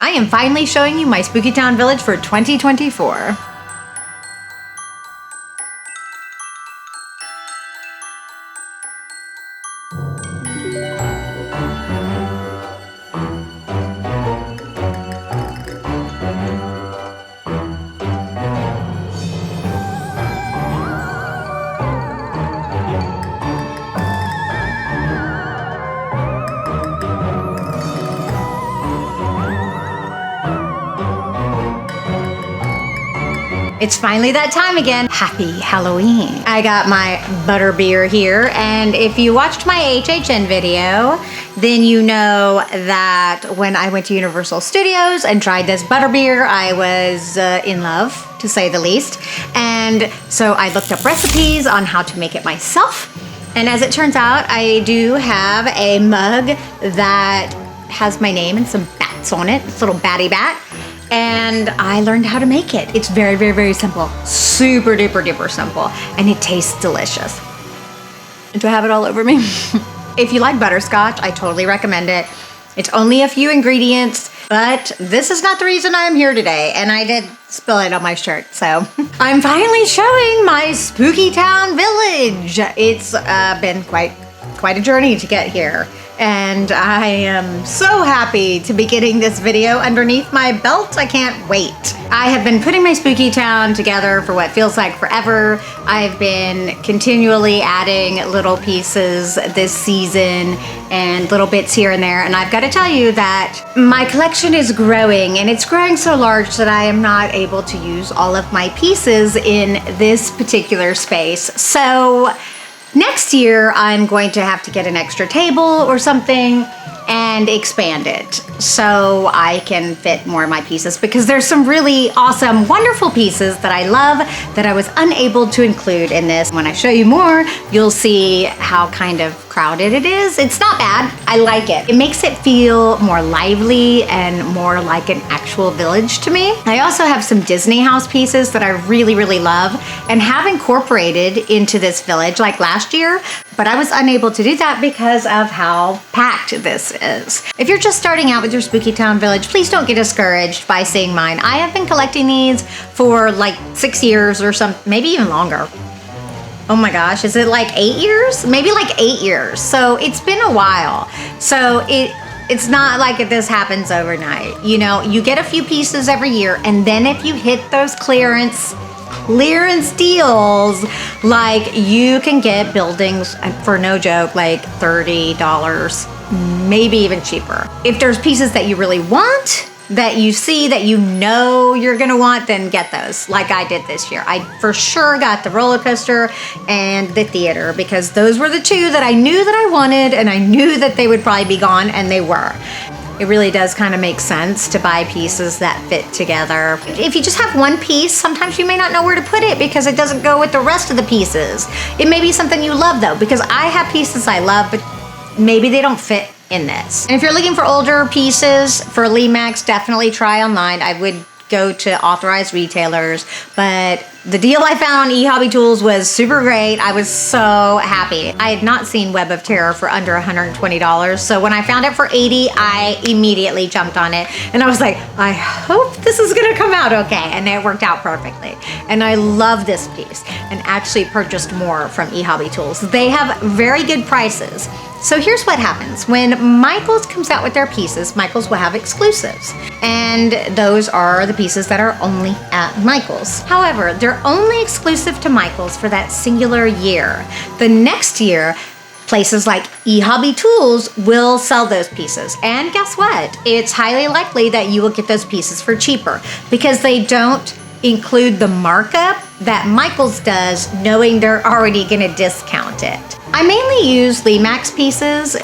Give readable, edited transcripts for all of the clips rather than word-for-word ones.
I am finally showing you my Spooky Town Village for 2024. It's finally that time again. Happy Halloween. I got my butterbeer here, and if you watched my HHN video, then you know that when I went to Universal Studios and tried this butterbeer, I was in love, to say the least. And so I looked up recipes on how to make it myself. And as it turns out, I do have a mug that has my name and some bats on it. It's a little batty bat. And I learned how to make it. It's very, very, very simple. Super duper duper simple. And it tastes delicious. Do I have it all over me? If you like butterscotch, I totally recommend it. It's only a few ingredients, but this is not the reason I'm here today. And I did spill it on my shirt, so. I'm finally showing my Spooky Town Village. It's been quite a journey to get here. And I am so happy to be getting this video underneath my belt. I can't wait. I have been putting my Spooky Town together for what feels like forever. I've been continually adding little pieces this season and little bits here and there. And I've got to tell you that my collection is growing, and it's growing so large that I am not able to use all of my pieces in this particular space. So next year, I'm going to have to get an extra table or something and expand it so I can fit more of my pieces, because there's some really awesome, wonderful pieces that I love that I was unable to include in this. When I show you more, you'll see how kind of crowded it is. It's not bad. I like it. It makes it feel more lively and more like an actual village to me. I also have some Disney house pieces that I really, really love and have incorporated into this village like last year, but I was unable to do that because of how packed this is. If you're just starting out with your Spooky Town Village, please don't get discouraged by seeing mine. I have been collecting these for like 6 years or some, maybe even longer. Oh my gosh, is it like 8 years? Maybe like 8 years. So it's been a while. So it's not like this happens overnight. You know, you get a few pieces every year, and then if you hit those clearance deals, like you can get buildings for no joke, like $30, maybe even cheaper. If there's pieces that you really want, that you see that you know you're gonna want, then get those, like I did this year. I for sure got the roller coaster and the theater, because those were the two that I knew that I wanted, and I knew that they would probably be gone, and they were. It really does kind of make sense to buy pieces that fit together. If you just have one piece, sometimes you may not know where to put it because it doesn't go with the rest of the pieces. It may be something you love though, because I have pieces I love, but maybe they don't fit in this. And if you're looking for older pieces for Lemax, definitely try online. I would go to authorized retailers, but the deal I found on eHobby Tools was super great. I was so happy. I had not seen Web of Terror for under $120, so when I found it for $80, I immediately jumped on it, and I was like, I hope this is gonna come out okay, and it worked out perfectly. And I love this piece, and actually purchased more from eHobby Tools. They have very good prices. So here's what happens. When Michaels comes out with their pieces, Michaels will have exclusives. And those are the pieces that are only at Michaels. However, they're only exclusive to Michaels for that singular year. The next year, places like eHobby Tools will sell those pieces. And guess what? It's highly likely that you will get those pieces for cheaper, because they don't include the markup that Michaels does, knowing they're already gonna discount it. I mainly use Lemax pieces,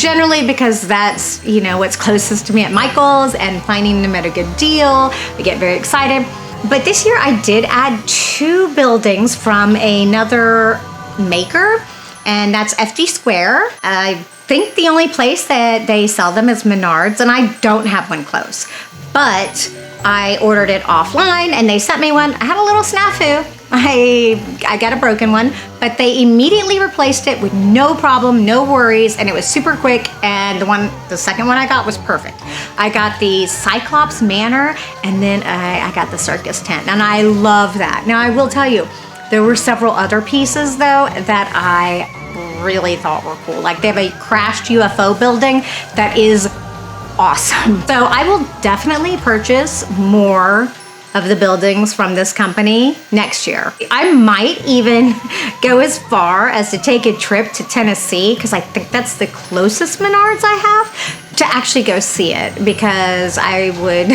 generally because that's, you know, what's closest to me at Michaels, and finding them at a good deal, I get very excited. But this year I did add 2 buildings from another maker, and that's FD Square. I think the only place that they sell them is Menards, and I don't have one close. But I ordered it offline and they sent me one. I had a little snafu. I got a broken one, but they immediately replaced it with no problem, no worries, and it was super quick. And the second one I got was perfect. I got the Cyclops Manor, and then I got the circus tent, and I love that. Now I will tell you, there were several other pieces though that I really thought were cool. Like they have a crashed UFO building that is awesome. So I will definitely purchase more of the buildings from this company next year. I might even go as far as to take a trip to Tennessee, because I think that's the closest Menards I have, to actually go see it, because I would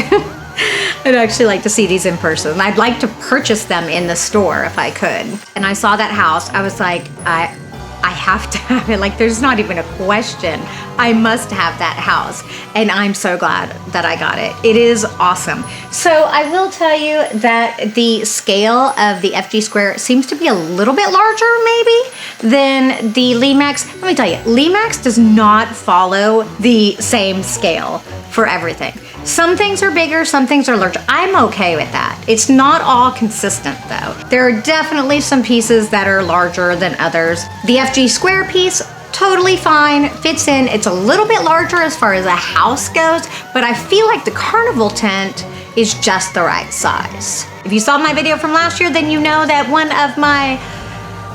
I'd actually like to see these in person. I'd like to purchase them in the store if I could. And I saw that house, I was like, I have to have it. Like, there's not even a question. I must have that house. And I'm so glad that I got it. It is awesome. So I will tell you that the scale of the FG Square seems to be a little bit larger maybe than the Lemax. Let me tell you, Lemax does not follow the same scale for everything. Some things are bigger, some things are larger. I'm okay with that. It's not all consistent though. There are definitely some pieces that are larger than others. The FG Square piece, totally fine, fits in. It's a little bit larger as far as a house goes, but I feel like the Carnival tent is just the right size. If you saw my video from last year, then you know that one of my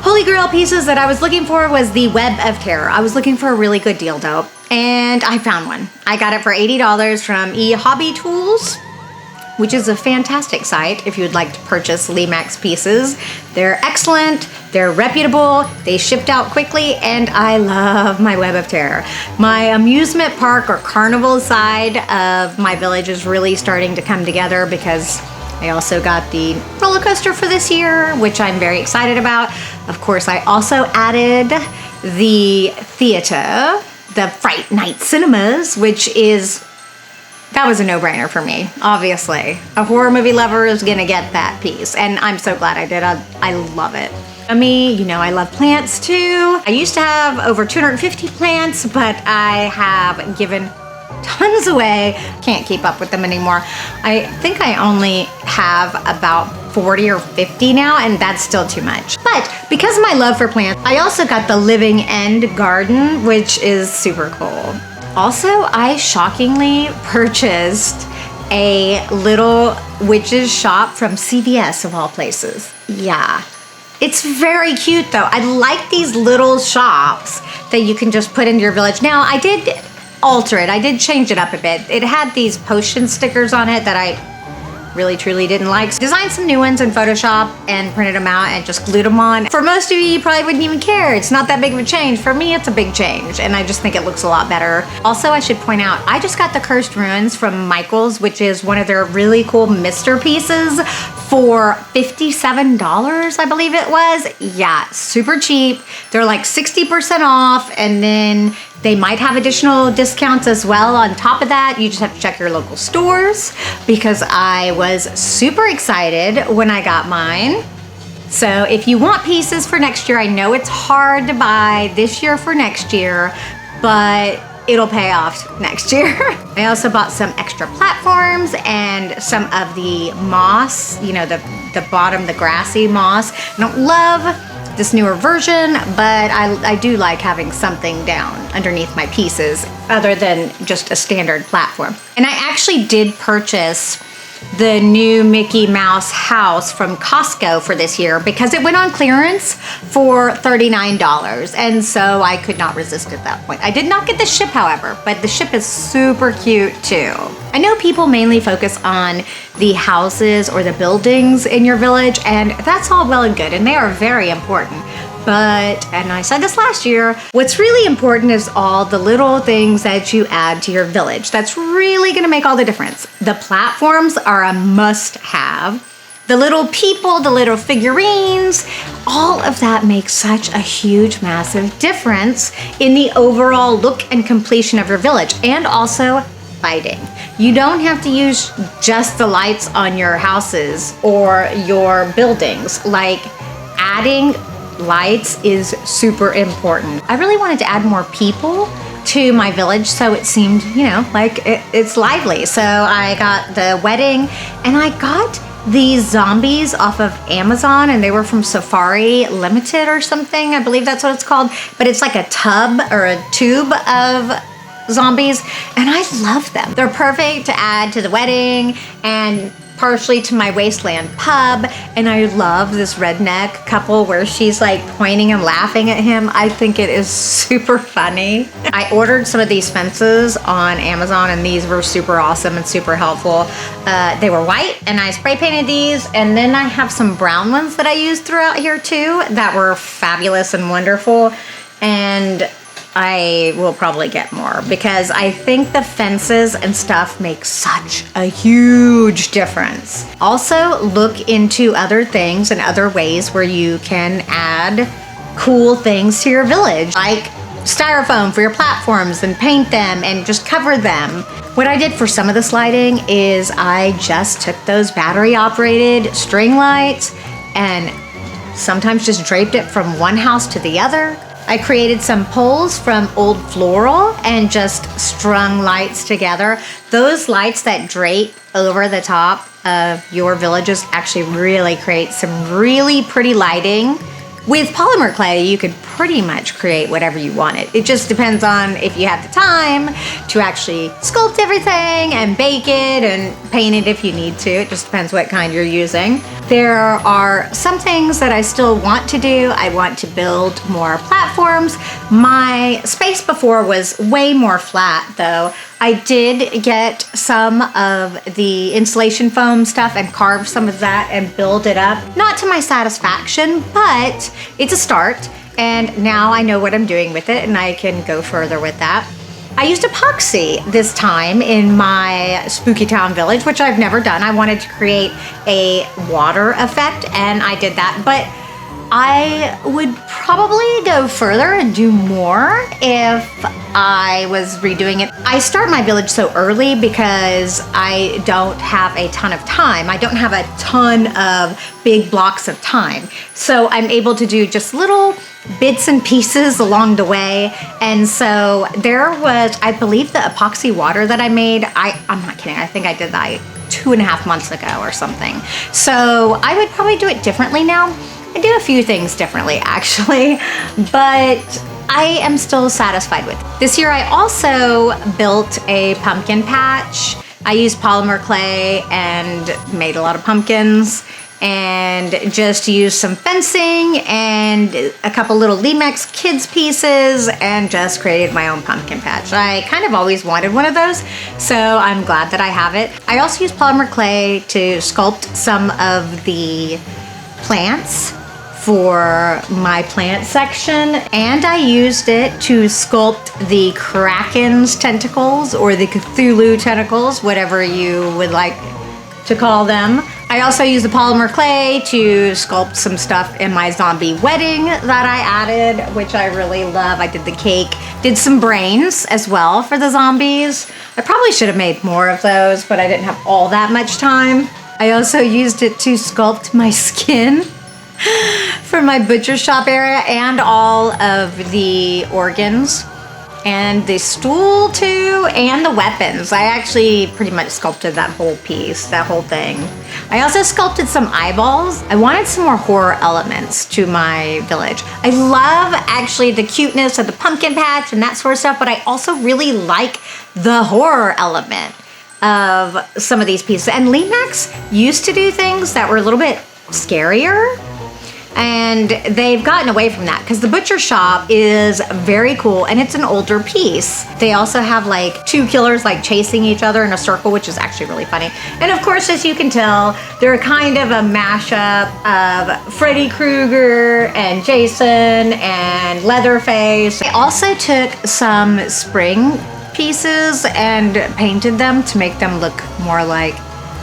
holy grail pieces that I was looking for was the Web of Terror. I was looking for a really good deal though, and I found one. I got it for $80 from eHobby Tools, which is a fantastic site if you would like to purchase Lemax pieces. They're excellent, they're reputable, they shipped out quickly, and I love my Web of Terror. My amusement park or carnival side of my village is really starting to come together, because I also got the roller coaster for this year, which I'm very excited about. Of course, I also added the theater, the Fright Night Cinemas, that was a no-brainer for me, obviously. A horror movie lover is gonna get that piece, and I'm so glad I did. I love it. Me, you know, I love plants too. I used to have over 250 plants, but I have given tons away. Can't keep up with them anymore. I think I only have about 40 or 50 now, and that's still too much. But because of my love for plants, I also got the Living End garden, which is super cool. Also, I shockingly purchased a little witch's shop from CVS of all places. Yeah. It's very cute though. I like these little shops that you can just put into your village. Now, I did alter it. I did change it up a bit. It had these potion stickers on it that I really truly didn't like. So designed some new ones in Photoshop and printed them out and just glued them on. For most of you probably wouldn't even care. It's not that big of a change. For me, it's a big change, and I just think it looks a lot better. Also, I should point out, I just got the Cursed Ruins from Michael's, which is one of their really cool Mister pieces, for $57, I believe it was. Yeah, super cheap. They're like 60% off, and then they might have additional discounts as well on top of that. You just have to check your local stores, because I was super excited when I got mine. So if you want pieces for next year, I know it's hard to buy this year for next year, but it'll pay off next year. I also bought some extra platforms and some of the moss, you know, the bottom, the grassy moss. I don't love this newer version, but I do like having something down underneath my pieces other than just a standard platform. And I actually did purchase the new Mickey Mouse house from Costco for this year because it went on clearance for $39, and so I could not resist at that point. I did not get the ship, however, but the ship is super cute too. I know people mainly focus on the houses or the buildings in your village, and that's all well and good, and they are very important. But, and I said this last year, what's really important is all the little things that you add to your village. That's really gonna make all the difference. The platforms are a must-have. The little people, the little figurines, all of that makes such a huge, massive difference in the overall look and completion of your village, and also lighting. You don't have to use just the lights on your houses or your buildings. Like, adding lights is super important. I really wanted to add more people to my village, so it seemed, like it's lively. So I got the wedding, and I got these zombies off of Amazon, and they were from Safari Limited or something. I believe that's what it's called. But it's like a tub or a tube of zombies, and I love them. They're perfect to add to the wedding and partially to my wasteland pub. And I love this redneck couple where she's like pointing and laughing at him. I think it is super funny. I ordered some of these fences on Amazon, and these were super awesome and super helpful. They were white, and I spray painted these, and then I have some brown ones that I used throughout here too that were fabulous and wonderful. And I will probably get more because I think the fences and stuff make such a huge difference. Also, look into other things and other ways where you can add cool things to your village, like styrofoam for your platforms, and paint them and just cover them. What I did for some of this lighting is I just took those battery operated string lights and sometimes just draped it from one house to the other. I created some poles from old floral and just strung lights together. Those lights that drape over the top of your villages actually really create some really pretty lighting. With polymer clay, you could pretty much create whatever you wanted. It just depends on if you have the time to actually sculpt everything and bake it and paint it if you need to. It just depends what kind you're using. There are some things that I still want to do. I want to build more platforms. My space before was way more flat though. I did get some of the insulation foam stuff and carve some of that and build it up. Not to my satisfaction, but it's a start. And now I know what I'm doing with it, and I can go further with that. I used epoxy this time in my Spooky Town village, which I've never done. I wanted to create a water effect, and I did that. But I would probably go further and do more if I was redoing it. I start my village so early because I don't have a ton of time. I don't have a ton of big blocks of time. So I'm able to do just little bits and pieces along the way. And so there was, I believe, the epoxy water that I made. I'm not kidding. I think I did that 2.5 months ago or something. So I would probably do it differently now. I do a few things differently actually, but I am still satisfied with it. This year I also built a pumpkin patch. I used polymer clay and made a lot of pumpkins, and just used some fencing and a couple little Lemax kids pieces and just created my own pumpkin patch. I kind of always wanted one of those, so I'm glad that I have it. I also used polymer clay to sculpt some of the plants for my plant section, and I used it to sculpt the Kraken's tentacles or the Cthulhu tentacles, whatever you would like to call them. I also used the polymer clay to sculpt some stuff in my zombie wedding that I added, which I really love. I did the cake, did some brains as well for the zombies. I probably should have made more of those, but I didn't have all that much time. I also used it to sculpt my skin for my butcher shop area and all of the organs and the stool too, and the weapons. I actually pretty much sculpted that whole piece, that whole thing. I also sculpted some eyeballs. I wanted some more horror elements to my village. I love actually the cuteness of the pumpkin patch and that sort of stuff, but I also really like the horror element of some of these pieces. And Lemax used to do things that were a little bit scarier, and they've gotten away from that because the butcher shop is very cool and it's an older piece. They also have like two killers like chasing each other in a circle, which is actually really funny. And of course, as you can tell, they're kind of a mashup of Freddy Krueger and Jason and Leatherface. I also took some spring pieces and painted them to make them look more like,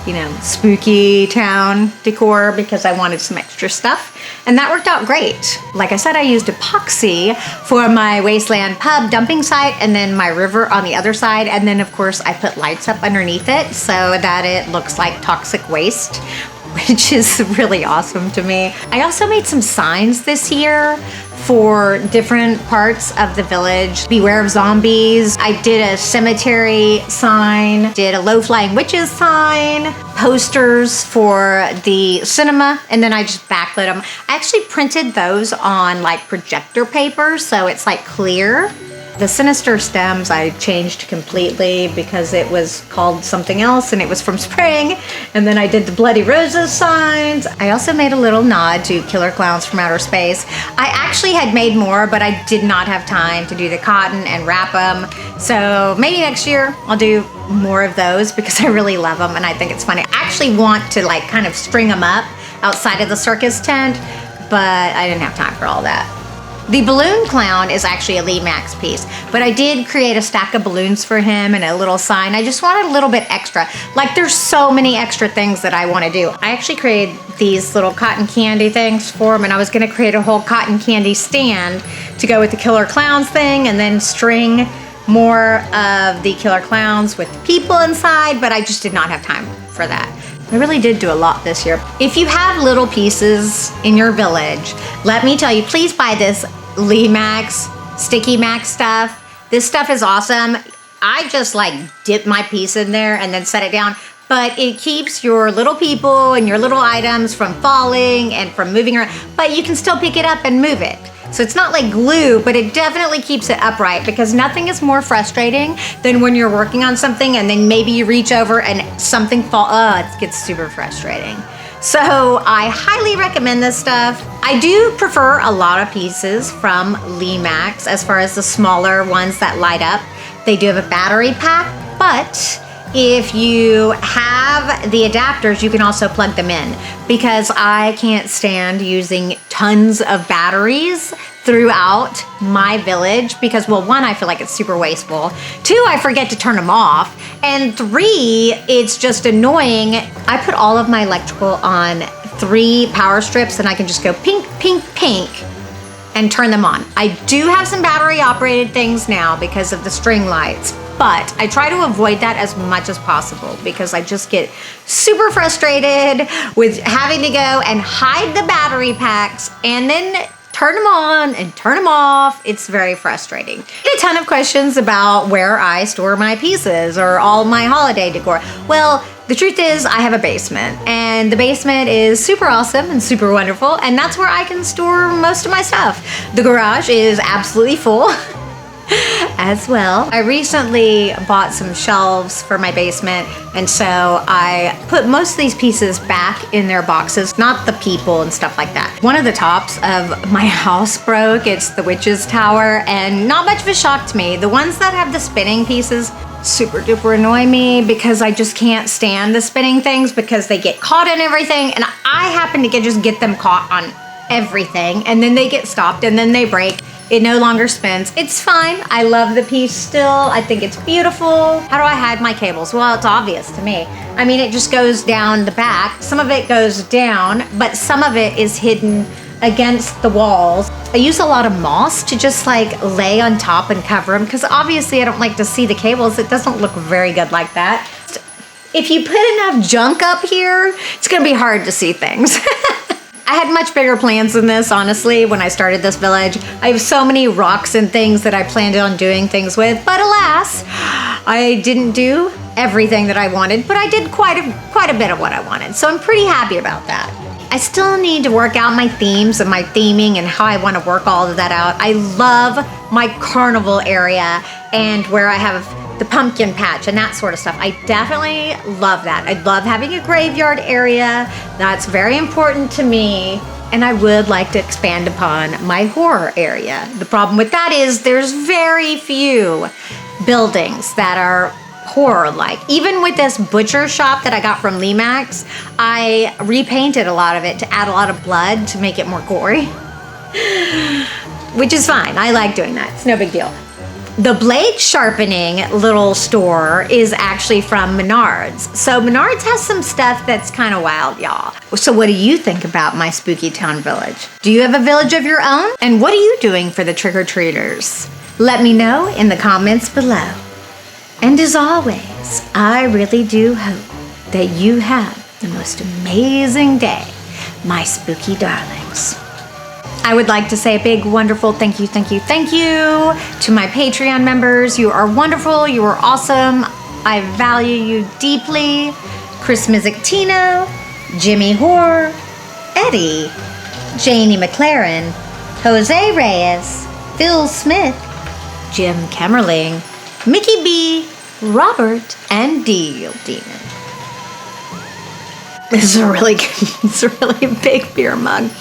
you know, spooky town decor because I wanted some extra stuff, and that worked out great. Like I said, I used epoxy for my wasteland pub dumping site and then my river on the other side, and then of course I put lights up underneath it so that it looks like toxic waste, which is really awesome to me. I also made some signs this year for different parts of the village. Beware of zombies. I did a cemetery sign, did a low-flying witches sign, posters for the cinema, and then I just backlit them. I actually printed those on like projector paper, so it's like clear. The sinister stems I changed completely because it was called something else and it was from spring. And then I did the Bloody Roses signs. I also made a little nod to Killer Clowns from Outer Space. I actually had made more, but I did not have time to do the cotton and wrap them. So maybe next year I'll do more of those because I really love them and I think it's funny. I actually want to like kind of string them up outside of the circus tent, but I didn't have time for all that. The balloon clown is actually a Lemax piece, but I did create a stack of balloons for him and a little sign. I just wanted a little bit extra. Like there's so many extra things that I want to do. I actually created these little cotton candy things for him, and I was going to create a whole cotton candy stand to go with the Killer Clowns thing and then string more of the Killer Clowns with people inside, but I just did not have time for that. I really did do a lot this year. If you have little pieces in your village, let me tell you, please buy this Lemax Sticky Max stuff. This stuff is awesome. I just like dip my piece in there and then set it down, but it keeps your little people and your little items from falling and from moving around, but you can still pick it up and move it. So it's not like glue, but it definitely keeps it upright because nothing is more frustrating than when you're working on something and then maybe you reach over and something falls. Oh, it gets super frustrating. So I highly recommend this stuff. I do prefer a lot of pieces from Lemax as far as the smaller ones that light up. They do have a battery pack, but if you have the adapters, you can also plug them in because I can't stand using tons of batteries throughout my village because, well, one, I feel like it's super wasteful. Two, I forget to turn them off. And three, it's just annoying. I put all of my electrical on 3 power strips and I can just go pink, pink, pink and turn them on. I do have some battery operated things now because of the string lights, but I try to avoid that as much as possible because I just get super frustrated with having to go and hide the battery packs and then turn them on and turn them off. It's very frustrating. I get a ton of questions about where I store my pieces or all my holiday decor. Well, the truth is I have a basement and the basement is super awesome and super wonderful, and that's where I can store most of my stuff. The garage is absolutely full as well. I recently bought some shelves for my basement, and so I put most of these pieces back in their boxes, not the people and stuff like that. One of the tops of my house broke. It's the witch's tower, and not much of a shock to me. The ones that have the spinning pieces super duper annoy me because I just can't stand the spinning things because they get caught in everything, and I happen to just get them caught on everything, and then they get stopped and then they break. It no longer spins. It's fine. I love the piece still. I think it's beautiful. How do I hide my cables? Well, it's obvious to me. I mean, it just goes down the back. Some of it goes down, but some of it is hidden against the walls. I use a lot of moss to just like lay on top and cover them because obviously I don't like to see the cables. It doesn't look very good like that. If you put enough junk up here, it's gonna be hard to see things. I had much bigger plans than this, honestly, when I started this village. I have so many rocks and things that I planned on doing things with, but alas, I didn't do everything that I wanted, but I did quite a bit of what I wanted, so I'm pretty happy about that. I still need to work out my themes and my theming and how I want to work all of that out. I love my carnival area and where I have the pumpkin patch and that sort of stuff. I definitely love that. I love having a graveyard area. That's very important to me. And I would like to expand upon my horror area. The problem with that is there's very few buildings that are horror-like. Even with this butcher shop that I got from Lemax, I repainted a lot of it to add a lot of blood to make it more gory. Which is fine. I like doing that. It's no big deal. The blade sharpening little store is actually from Menards. So Menards has some stuff that's kind of wild, y'all. So what do you think about my spooky town village? Do you have a village of your own? And what are you doing for the trick-or-treaters? Let me know in the comments below. And as always, I really do hope that you have the most amazing day, my spooky darlings. I would like to say a big, wonderful thank you to my Patreon members. You are wonderful. You are awesome. I value you deeply. Chris Mizictino, Jimmy Hoare, Eddie, Janie McLaren, Jose Reyes, Phil Smith, Jim Kemmerling, Mickey B, Robert, and Deal Demon. This is a really big beer mug.